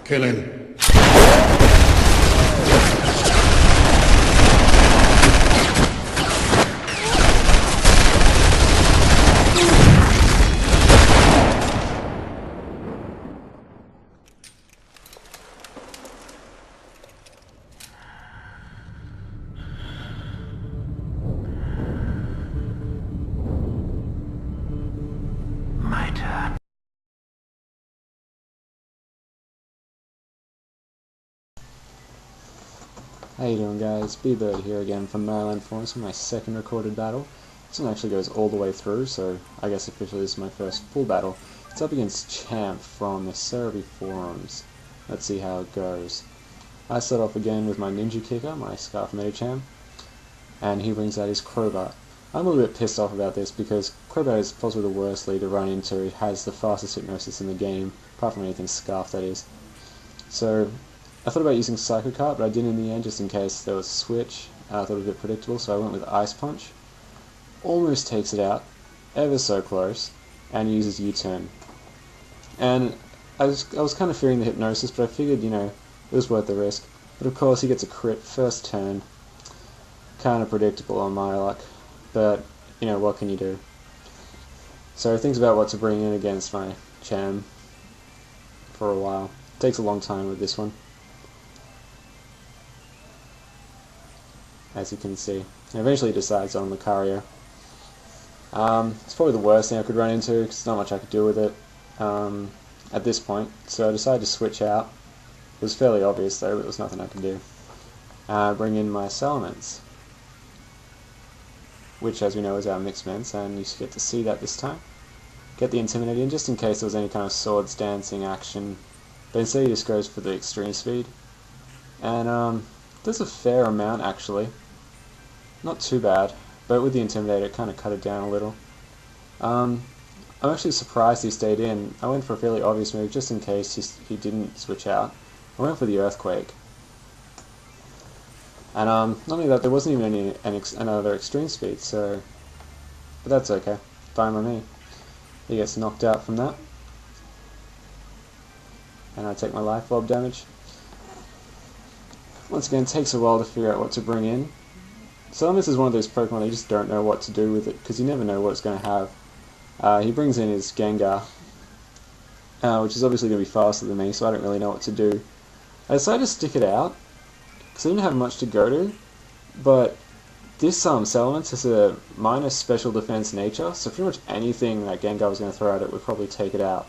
Kill him. My turn. How you doing, guys? BBird here again from Maryland Forums for my second recorded battle. This one actually goes all the way through, so I guess officially this is my first full battle. It's up against Champ from the Cerebi forums. Let's see how it goes. I start off again with my ninja kicker, my Scarf Medicham, and he brings out his crowbar. I'm a little bit pissed off about this because crowbar is possibly the worst lead to run into. It has the fastest hypnosis in the game, apart from anything Scarf, that is. So I thought about using Psycho Cart, but I didn't in the end, just in case there was a switch. I thought it was a bit predictable, so I went with Ice Punch. Almost takes it out, ever so close, and uses U-turn. And I was kind of fearing the hypnosis, but I figured, it was worth the risk. But of course, he gets a crit first turn. Kind of predictable on my luck, but what can you do? So thinks about what to bring in against my Cham for a while. Takes a long time with this one, as you can see. And eventually decides on Lucario. It's probably the worst thing I could run into, because there's not much I could do with it at this point. So I decided to switch out. It was fairly obvious though, but there was nothing I could do. Bring in my Salamence, which as we know is our Mixments, and you get to see that this time. Get the Intimidate in, just in case there was any kind of swords dancing action. But instead he just goes for the extreme speed. And there's a fair amount actually. Not too bad, but with the Intimidator it kind of cut it down a little. I'm actually surprised he stayed in. I went for a fairly obvious move just in case he didn't switch out. I went for the Earthquake. And not only that, there wasn't even another extreme speed, so... But that's okay. Fine by me. He gets knocked out from that. And I take my life orb damage. Once again, it takes a while to figure out what to bring in. Salamence is one of those Pokemon you just don't know what to do with it, because you never know what it's going to have. He brings in his Gengar, which is obviously going to be faster than me, so I don't really know what to do. I decided to stick it out, because I didn't have much to go to, but this Salamence has a minus special defense nature, so pretty much anything that Gengar was going to throw at it would probably take it out.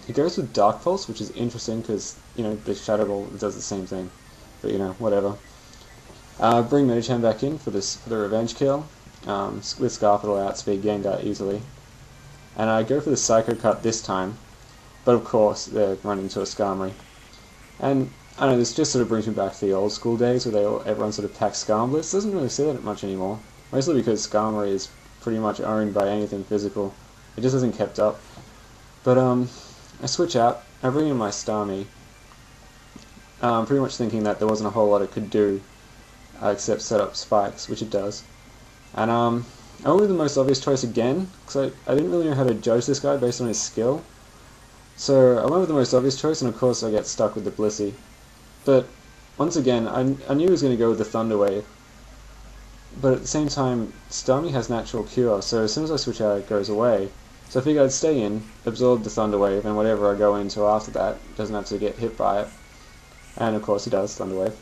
He goes with Dark Pulse, which is interesting because, the Shadow Ball does the same thing. But, whatever. Bring Medicham back in for the revenge kill. With Scarf it'll outspeed Gengar easily. And I go for the Psycho Cut this time, but of course they're running into a Skarmory. And, I don't know, this just sort of brings me back to the old school days where everyone sort of packs Skarmblitz. Doesn't really see that much anymore. Mostly because Skarmory is pretty much owned by anything physical. It just hasn't kept up. But I switch out, I bring in my Starmie, pretty much thinking that there wasn't a whole lot it could do except set up spikes, which it does. And I went with the most obvious choice again, because I didn't really know how to judge this guy based on his skill. So I went with the most obvious choice, and of course I get stuck with the Blissey. But once again, I knew he was going to go with the Thunder Wave. But at the same time, Starmie has Natural Cure, so as soon as I switch out it goes away. So I figured I'd stay in, absorb the Thunder Wave, and whatever I go into after that doesn't have to get hit by it. And of course he does, Thunder Wave.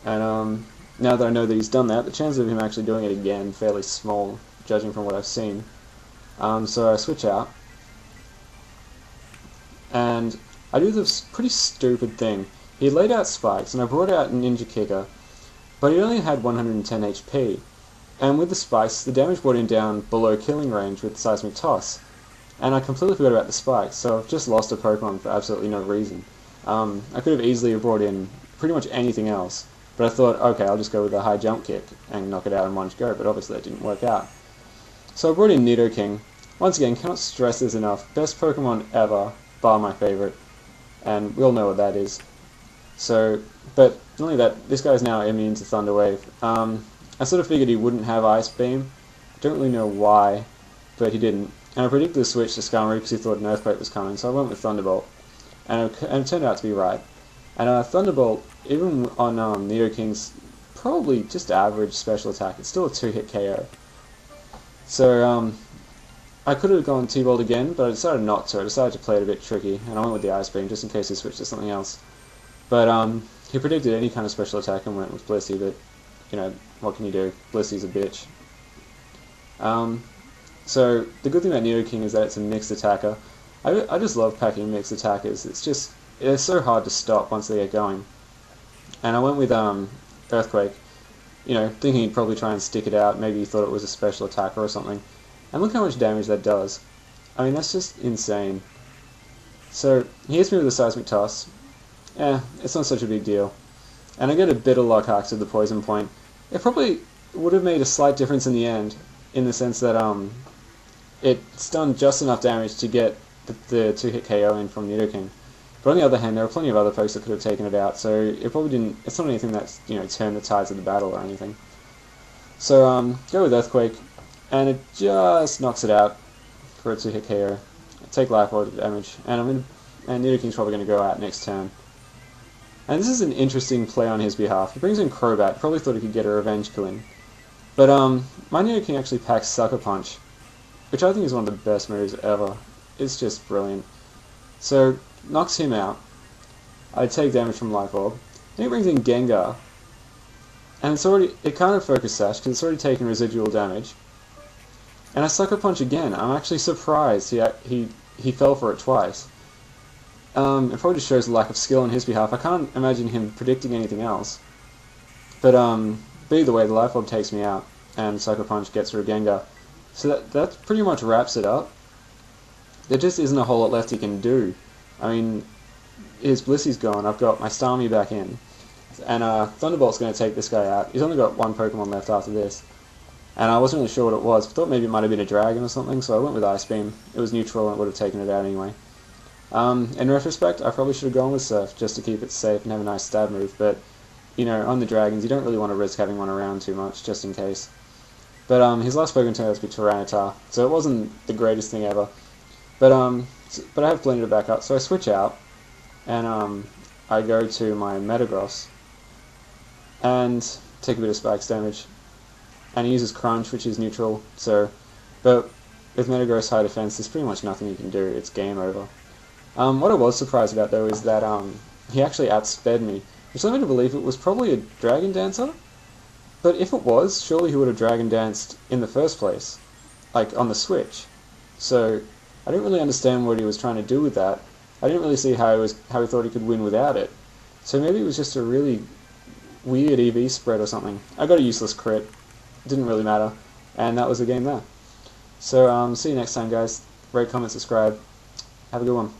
And now that I know that he's done that, the chances of him actually doing it again fairly small, judging from what I've seen. So I switch out, and I do this pretty stupid thing. He laid out spikes, and I brought out a Ninja Kicker, but he only had 110 HP. And with the spikes, the damage brought him down below killing range with Seismic Toss. And I completely forgot about the spikes, so I've just lost a Pokemon for absolutely no reason. I could have easily brought in pretty much anything else, but I thought, okay, I'll just go with a high jump kick and knock it out in one go, but obviously that didn't work out. So I brought in Nidoking. Once again, cannot stress this enough, best Pokemon ever, bar my favourite, and we all know what that is. So, but not only that, this guy's now immune to Thunder Wave. I sort of figured he wouldn't have Ice Beam. I don't really know why, but he didn't. And I predicted the switch to Skarmory because he thought an Earthquake was coming, so I went with Thunderbolt. and it turned out to be right. And Thunderbolt, even on Neo King's probably just average special attack, it's still a 2-hit KO. So I could have gone T-Bolt again, but I decided not to. I decided to play it a bit tricky, and I went with the Ice Beam just in case he switched to something else. But he predicted any kind of special attack and went with Blissey, but you know, what can you do? Blissey's a bitch. So the good thing about Neo King is that it's a mixed attacker. I just love packing mixed attackers. They're so hard to stop once they get going. And I went with Earthquake, you know, thinking he'd probably try and stick it out. Maybe he thought it was a special attacker or something. And look how much damage that does. I mean, that's just insane. So he hits me with a Seismic Toss. It's not such a big deal. And I get a Bitter Lockhart to the Poison Point. It probably would have made a slight difference in the end, in the sense that it's done just enough damage to get the 2-hit KO in from Nidoking. But on the other hand, there are plenty of other folks that could have taken it out, so it probably didn't. It's not anything that's, you know, turned the tides of the battle or anything. So go with Earthquake, and it just knocks it out for a 2-hit KO. Take Life Orb damage, and Nidoking's probably going to go out next turn. And this is an interesting play on his behalf. He brings in Crobat. Probably thought he could get a revenge kill in, but my Nidoking actually packs Sucker Punch, which I think is one of the best moves ever. It's just brilliant. So knocks him out. I take damage from Life Orb. Then he brings in Gengar, and it kind of Focus Sash because it's already taken residual damage. And I Sucker Punch again. I'm actually surprised he fell for it twice. It probably just shows a lack of skill on his behalf. I can't imagine him predicting anything else. But either way, the Life Orb takes me out, and Sucker Punch gets rid of Gengar. So that pretty much wraps it up. There just isn't a whole lot left he can do. I mean, his Blissey's gone. I've got my Starmie back in, and Thunderbolt's going to take this guy out. He's only got one Pokemon left after this, and I wasn't really sure what it was. I thought maybe it might have been a dragon or something, so I went with Ice Beam. It was neutral and it would have taken it out anyway. In retrospect, I probably should have gone with Surf just to keep it safe and have a nice stab move, but you know, on the dragons, you don't really want to risk having one around too much, just in case. But his last Pokemon turned out to be Tyranitar, so it wasn't the greatest thing ever. But I have plenty to back up, so I switch out, and I go to my Metagross, and take a bit of Spikes damage. And he uses Crunch, which is neutral, but with Metagross High Defense, there's pretty much nothing you can do, it's game over. What I was surprised about, though, is that he actually outsped me, which led me to believe it was probably a Dragon Dancer. But if it was, surely he would have Dragon Danced in the first place, like on the Switch. So I didn't really understand what he was trying to do with that. I didn't really see how he thought he could win without it. So maybe it was just a really weird EV spread or something. I got a useless crit, didn't really matter, and that was the game there. So see you next time, guys. Rate, comment, subscribe. Have a good one.